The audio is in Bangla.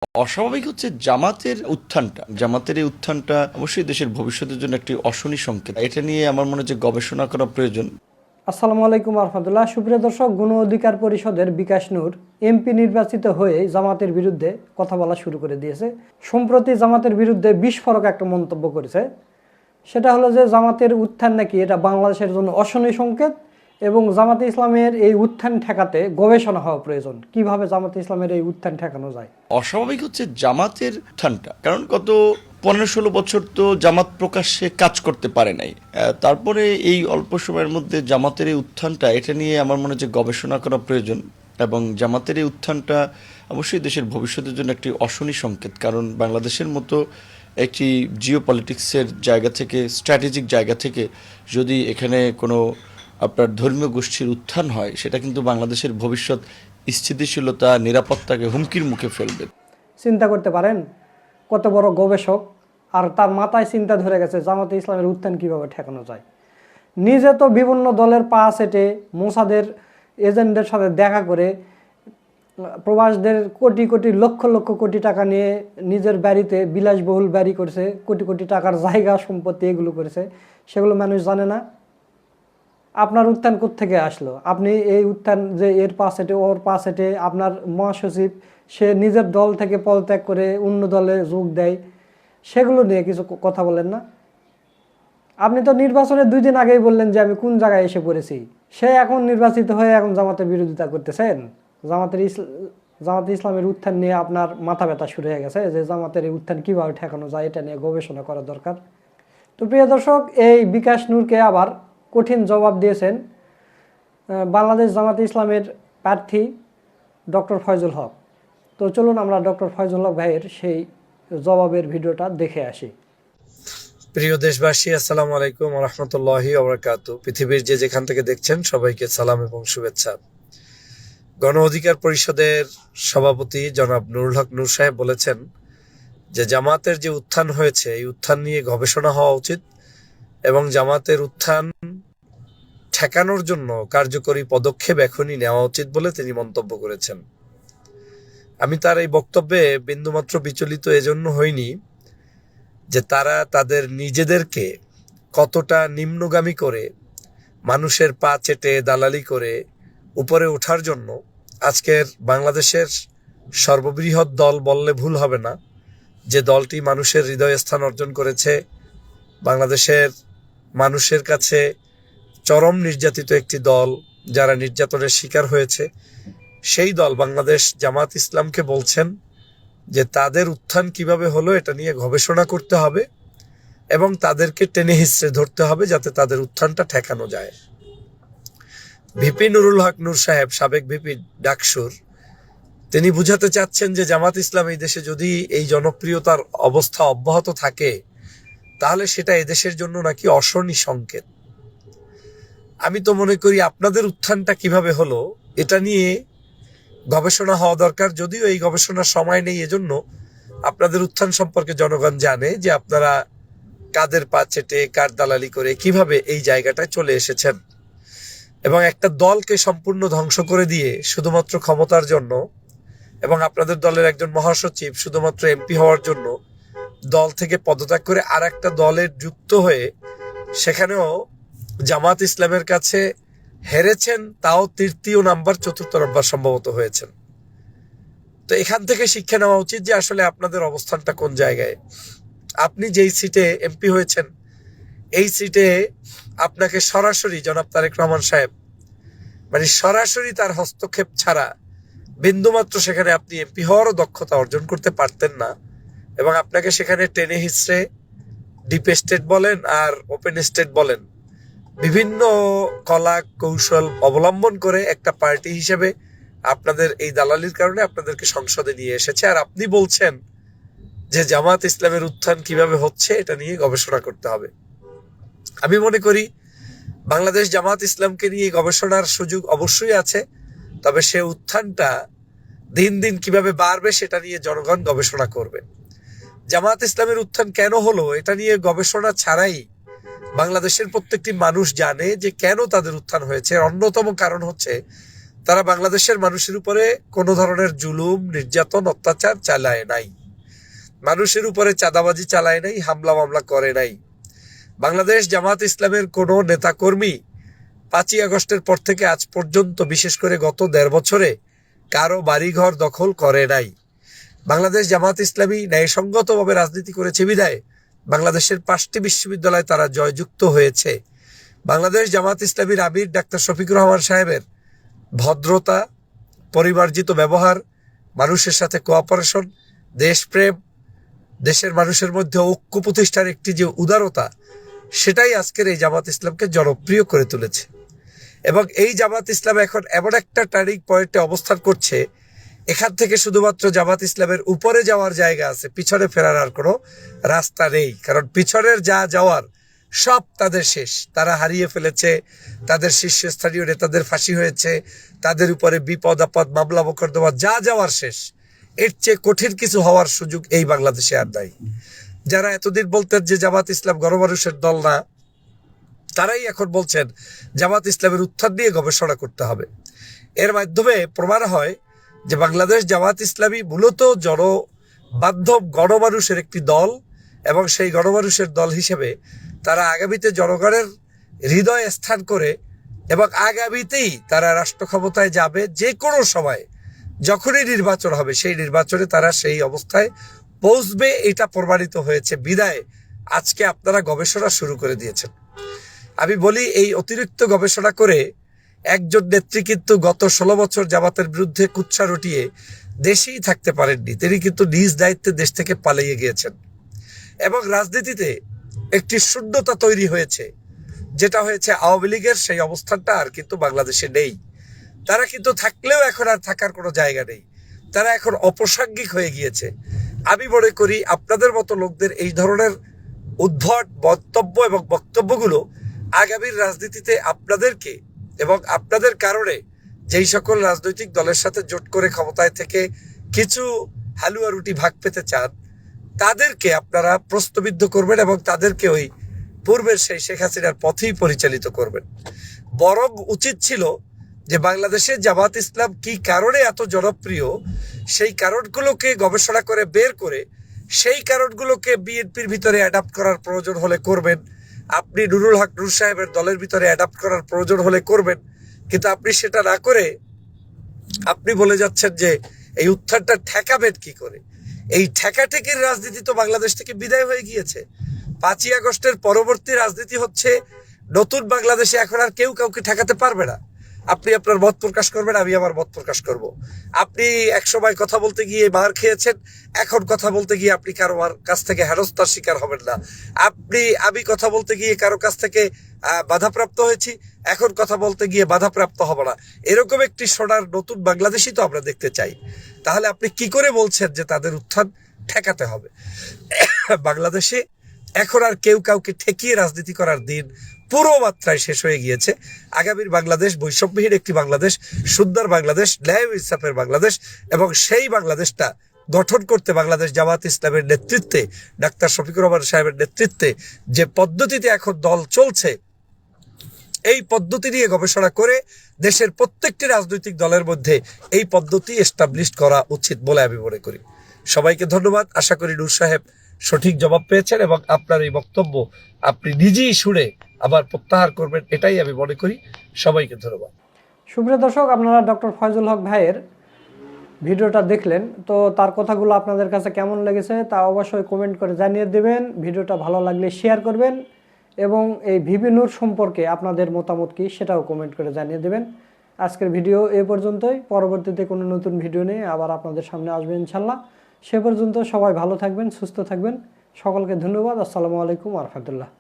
অস্বাভাবিক হচ্ছে জামাতের উত্থানটা। জামাতের এই উত্থানটা অবশ্যই দেশের ভবিষ্যতের জন্য একটি অশনি সংকেত। এটা নিয়ে আমার মনে হচ্ছে গবেষণা করা প্রয়োজন। আসসালামু আলাইকুম রহমতুল্লাহ। সুপ্রিয় দর্শক, গণ অধিকার পরিষদের বিকাশ নূর এমপি নির্বাচিত হয়ে জামাতের বিরুদ্ধে কথা বলা শুরু করে দিয়েছে। সম্প্রতি জামাতের বিরুদ্ধে বিস্ফোরক একটা মন্তব্য করেছে। সেটা হলো যে জামাতের উত্থান নাকি এটা বাংলাদেশের জন্য অশনি সংকেত এবং জামাতে ইসলামের এই উত্থান ঠেকাতে গবেষণা হওয়া প্রয়োজন। কিভাবে জামাতে ইসলামের এই উত্থান ঠেকানো যায়। অস্বাভাবিক হচ্ছে জামাতের উত্থানটা, কারণ গত 15-16 বছর তো জামাত প্রকাশ্যে কাজ করতে পারে নাই। তারপরে এই অল্প সময়ের মধ্যে জামাতের এই উত্থানটা, এটা নিয়ে আমার মনে হচ্ছে গবেষণা করা প্রয়োজন। এবং জামাতের এই উত্থানটা অবশ্যই দেশের ভবিষ্যতের জন্য একটি অশনি সংকেত, কারণ বাংলাদেশের মতো একটি জিও পলিটিক্সের জায়গা থেকে, স্ট্র্যাটেজিক জায়গা থেকে যদি এখানে কোনো আপনার ধর্মীয় গোষ্ঠীর উত্থান হয়, সেটা কিন্তু বাংলাদেশের ভবিষ্যৎ স্থিতিশীলতা, নিরাপত্তাকে হুমকির মুখে ফেলবে। চিন্তা করতে পারেন কত বড় গবেষক, আর তার মাথায় চিন্তা ধরে গেছে জামাতে ইসলামের উত্থান কিভাবে ঠেকানো যায়। নিজে তো বিভিন্ন দলের পা সেটে মোসাদের এজেন্টদের সাথে দেখা করে প্রবাসদের কোটি কোটি লক্ষ লক্ষ কোটি টাকা নিয়ে নিজের বাড়িতে বিলাসবহুল বাড়ি করেছে, কোটি কোটি টাকার জায়গা সম্পত্তি এগুলো করেছে। সেগুলো মানুষ জানে না। আপনার উত্থান কোত্থেকে আসলো? আপনি এই উত্থান যে এর পা সেটে ওর পা সেটে, আপনার মহাসচিব সে নিজের দল থেকে পদত্যাগ করে অন্য দলে যোগ দেয়, সেগুলো নিয়ে কিছু কথা বলেন না। আপনি তো নির্বাচনের 2 দিন আগেই বললেন যে আমি কোন জায়গায় এসে পড়েছি। সে এখন নির্বাচিত হয়ে এখন জামাতের বিরোধিতা করতেছেন। জামাতে ইসলামের উত্থান নিয়ে আপনার মাথা ব্যথা শুরু হয়ে গেছে যে জামাতের এই উত্থান কীভাবে ঠেকানো যায়, এটা নিয়ে গবেষণা করা দরকার। তো প্রিয় দর্শক, এই বিকাশ নূরকে আবার কঠিন জবাব দিয়েছেন বাংলাদেশ জামাতে ইসলামের প্রার্থী ডক্টর ফয়জুল হক। তো চলুন আমরা ডক্টর ফয়জুল হক ভাইয়ের সেই জবাবের ভিডিওটা দেখে আসি। প্রিয় দেশবাসী, আসসালামু আলাইকুম রহমতুল্লাহি ওবরাকাতু। পৃথিবীর যে যেখান থেকে দেখছেন সবাইকে সালাম এবং শুভেচ্ছা। গণ অধিকার পরিষদের সভাপতি জনাব নুরুল হক নূর সাহেব বলেছেন যে জামাতের যে উত্থান হয়েছে এই উত্থান নিয়ে গবেষণা হওয়া উচিত এবং জামাতের উত্থান ঠেকানোর জন্য কার্যকরী পদক্ষেপ এখনই নেওয়া উচিত বলে তিনি মন্তব্য করেছেন। আমি তার এই বক্তব্যে বিন্দুমাত্র বিচলিত এজন্য হইনি যে তারা তাদের নিজেদেরকে কতটা নিম্নগামী করে মানুষের পা চেটে দালালি করে উপরে ওঠার জন্য আজকের বাংলাদেশের সর্ববৃহৎ দল বললে ভুল হবে না, যে দলটি মানুষের হৃদয়স্থান অর্জন করেছে, বাংলাদেশের মানুষের কাছে চরম নির্যাতিত একটি দল, যারা নির্যাতনের শিকার হয়েছে, সেই দল বাংলাদেশ জামাত ইসলামকে বলছেন যে তাদের উত্থান কিভাবে হলো এটা নিয়ে গবেষণা করতে হবে এবং তাদেরকে টেনে হিঁচড়ে ধরতে হবে যাতে তাদের উত্থানটা ঠেকানো যায়। ভিপি নুরুল হক নূর সাহেব, সাবেক ভিপি ডাকসুর, তিনি বুঝাতে চাচ্ছেন যে জামাত ইসলাম এই দেশে যদি এই জনপ্রিয়তার অবস্থা অব্যাহত থাকে তাহলে সেটা এদেশের জন্য নাকি অশনি সংকেত। আমি তো মনে করি আপনাদের উত্থানটা কিভাবে হলো এটা নিয়ে গবেষণা হওয়া দরকার। যদিও এই গবেষণার সময় নেই, এজন্য আপনাদের উত্থান সম্পর্কে জনগণ জানে যে আপনারা কাদের পা চেটে কার দালালি করে কিভাবে এই জায়গাটায় চলে এসেছেন এবং একটা দলকে সম্পূর্ণ ধ্বংস করে দিয়ে শুধুমাত্র ক্ষমতার জন্য, এবং আপনাদের দলের একজন মহাসচিব শুধুমাত্র এমপি হওয়ার জন্য দল থেকে পদত্যাগ করে আর একটা দলের যুক্ত হয়ে সেখানেও জামাত ইসলামের কাছে হেরেছেন, তাও তৃতীয় নাম্বার চতুর্থ নাম্বার সম্ভবত হয়েছেন। তো এখান থেকে শিক্ষা নেওয়া উচিত যে আসলে আপনাদের অবস্থানটা কোন জায়গায়। আপনি যেই সিটে এমপি হয়েছেন এই সিটে আপনাকে সরাসরি জনাব তারেক রহমান সাহেব মানে সরাসরি তার হস্তক্ষেপ ছাড়া বিন্দুমাত্র সেখানে আপনি এমপি হওয়ারও দক্ষতা অর্জন করতে পারতেন না এবং আপনাকে সেখানে টেনে হিচড়ে ডিপ স্টেট বলেন আর ওপেন স্টেট বলেন বিভিন্ন কলা কৌশল অবলম্বন করে একটা পার্টি হিসেবে আপনাদের এই দালালির কারণে আপনাদেরকে সংসদে নিয়ে এসেছে। আর আপনি বলছেন যে জামাত ইসলামের উত্থান কিভাবে হচ্ছে এটা নিয়ে গবেষণা করতে হবে। আমি মনে করি বাংলাদেশ জামাত ইসলামকে নিয়ে গবেষণার সুযোগ অবশ্যই আছে, তবে সে উত্থানটা দিন দিন কিভাবে বাড়বে সেটা নিয়ে জনগণ গবেষণা করবে। জামাত ইসলামের উত্থান কেন হলো এটা নিয়ে গবেষণা ছাড়াই বাংলাদেশের প্রত্যেকটি মানুষ জানে যে কেন তাদের উত্থান হয়েছে। অন্যতম কারণ হচ্ছে তারা বাংলাদেশের মানুষের উপরে কোনো ধরনের জুলুম, নির্যাতন, অত্যাচার চালায় নাই, মানুষের উপরে চাঁদাবাজি চালায় নাই, হামলা মামলা করে নাই। বাংলাদেশ জামাত ইসলামের কোনো নেতাকর্মী 5ই আগস্টের পর থেকে আজ পর্যন্ত, বিশেষ করে গত 1.5 বছরে কারো বাড়িঘর দখল করে নাই। বাংলাদেশ জামাত ইসলামী ন্যায়সঙ্গতভাবে রাজনীতি করেছে বিধায় বাংলাদেশের 5টি বিশ্ববিদ্যালয়ে তারা জয়যুক্ত হয়েছে। বাংলাদেশ জামাত ইসলামীর আমির ডাক্তার শফিকুর রহমান সাহেবের ভদ্রতা, পরিমার্জিত ব্যবহার, মানুষের সাথে কোঅপারেশন, দেশপ্রেম, দেশের মানুষের মধ্যে ঐক্য প্রতিষ্ঠার একটি যে উদারতা, সেটাই আজকের এই জামাত ইসলামকে জনপ্রিয় করে তুলেছে। এবং এই জামাত ইসলাম এখন এমন একটা টার্নিং পয়েন্টে অবস্থান করছে, এখান থেকে শুধুমাত্র জামাত ইসলামের উপরে যাওয়ার জায়গা আছে, পিছনে ফেরার আর কোনো রাস্তা নেই। কারণ পিছনের যা যাওয়ার সব তাদের শেষ, তারা হারিয়ে ফেলেছে, তাদের শীর্ষস্থানীয় নেতাদের ফাঁসি হয়েছে, তাদের উপরে বিপদ আপদ, মামলা মোকদ্দমা যা যাওয়ার শেষ। এর চেয়ে কঠিন কিছু হওয়ার সুযোগ এই বাংলাদেশে আর নাই। যারা এতদিন বলতেন যে জামাত ইসলাম গণমানুষের দল না, তারাই এখন বলছেন জামাত ইসলামের উত্থান নিয়ে গবেষণা করতে হবে। এর মাধ্যমে প্রমাণ হয় যে বাংলাদেশ জামাত ইসলামী মূলত জনবান্ধব গণমানুষের একটি দল, এবং সেই গণমানুষের দল হিসেবে তারা আগামীতে জনগণের হৃদয়ে স্থান করে, এবং আগামীতেই তারা রাষ্ট্র ক্ষমতায় যাবে। যে কোনো সময় যখনই নির্বাচন হবে, সেই নির্বাচনে তারা সেই অবস্থায় পৌঁছবে, এটা প্রমাণিত হয়েছে বিদায় আজকে আপনারা গবেষণা শুরু করে দিয়েছেন। আমি বলি, এই অতিরিক্ত গবেষণা করে একজন নেত্রী কিন্তু গত 16 বছর জামাতের বিরুদ্ধে কুৎসা রটিয়ে দেশেই থাকতে পারেননি। তিনি কিন্তু নিজ দায়িত্বে দেশ থেকে পালিয়ে গিয়েছেন, এবং রাজনীতিতে একটি শূন্যতা তৈরি হয়েছে, যেটা হয়েছে আওয়ামী লীগের সেই অবস্থানটা আর কিন্তু বাংলাদেশে নেই। তারা কিন্তু থাকলেও এখন আর থাকার কোনো জায়গা নেই, তারা এখন অপ্রাসঙ্গিক হয়ে গিয়েছে। আমি মনে করি আপনাদের মতো লোকদের এই ধরনের উদ্ভট মন্তব্য এবং বক্তব্যগুলো আগামীর রাজনীতিতে আপনাদেরকে এবং আপনাদের কারণে যেই সকল রাজনৈতিক দলের সাথে জোট করে ক্ষমতায় থেকে কিছু হালুয়া রুটি ভাগ পেতে চান, তাদেরকে আপনারা প্রশ্নবিদ্ধ করবেন এবং তাদেরকে ওই পূর্বের সেই শেখ হাসিনার পথেই পরিচালিত করবেন। বরং উচিত ছিল যে বাংলাদেশে জামাত ইসলাম কি কারণে এত জনপ্রিয়, সেই কারণগুলোকে গবেষণা করে বের করে সেই কারণগুলোকে বিএনপির ভিতরে অ্যাডাপ্ট করার প্রয়োজন হলে করবেন। আপনি নুরুল হক নূর সাহেবের দলের ভিতরে অ্যাডাপ্ট করার প্রয়োজন হলে করবেন। কিন্তু আপনি সেটা না করে আপনি বলে যাচ্ছেন যে এই উত্থানটা ঠেকাবেন কি করে। এই ঠেকাঠেকির রাজনীতি তো বাংলাদেশ থেকে বিদায় হয়ে গিয়েছে। 5ই আগস্টের পরবর্তী রাজনীতি হচ্ছে নতুন বাংলাদেশে এখন আর কেউ কাউকে ঠেকাতে পারবে না। আপনি আপনার মত প্রকাশ করবেন, আমি আমার মত প্রকাশ করব। আপনি একসময় কথা বলতে গিয়ে মার খেয়েছেন, এখন কথা বলতে গিয়ে আপনি কারো কাছ থেকে হেনস্থার শিকার হবেন না। আমি কথা বলতে গিয়ে কারো কাছ থেকে বাধাপ্রাপ্ত হয়েছি, এখন কথা বলতে গিয়ে বাধাপ্রাপ্ত হব না। এরকম একটি সোনার নতুন বাংলাদেশই তো আমরা দেখতে চাই। তাহলে আপনি কি করে বলছেন যে তাদের উত্থান ঠেকাতে হবে? বাংলাদেশে এখন আর কেউ কাউকে ঠেকিয়ে রাজনীতি করার দিন পুরো মাত্রায় শেষ হয়ে গিয়েছে। আগামীর বাংলাদেশ বৈষম্যহীন একটি বাংলাদেশ, সুন্দর বাংলাদেশ, ন্যায় ইনসাফের বাংলাদেশ, এবং সেই বাংলাদেশটা গঠন করতে বাংলাদেশ জামাত ইসলামের নেতৃত্বে, ডাক্তার শফিকুর রহমান সাহেবের নেতৃত্বে যে পদ্ধতিতে এখন দল চলছে, এই পদ্ধতি নিয়ে গবেষণা করে দেশের প্রত্যেকটি রাজনৈতিক দলের মধ্যে এই পদ্ধতি এস্টাবলিশ করা উচিত বলে আমি মনে করি। সবাইকে ধন্যবাদ। আশা করি নূর সাহেব সঠিক জবাব পেয়েছেন এবং আপনার এই বক্তব্য আপনি নিজেই শুনে আবার প্রত্যাহার করবেন, এটাই আমি মনে করি। সবাইকে ধন্যবাদ। সুপ্রিয় দর্শক, আপনারা ডক্টর ফয়জুল হক ভাইয়ের ভিডিওটা দেখলেন, তো তার কথাগুলো আপনাদের কাছে কেমন লেগেছে তা অবশ্যই কমেন্ট করে জানিয়ে দেবেন। ভিডিওটা ভালো লাগলে শেয়ার করবেন, এবং এই ভিপি নূর সম্পর্কে আপনাদের মতামত কি সেটাও কমেন্ট করে জানিয়ে দেবেন। আজকের ভিডিও এ পর্যন্তই। পরবর্তীতে কোনো নতুন ভিডিও নিয়ে আবার আপনাদের সামনে আসবেন ইনশাল্লাহ। সে পর্যন্ত সবাই ভালো থাকবেন, সুস্থ থাকবেন। সকলকে ধন্যবাদ। আসসালামু আলাইকুম ওয়া রাহমাতুল্লাহ।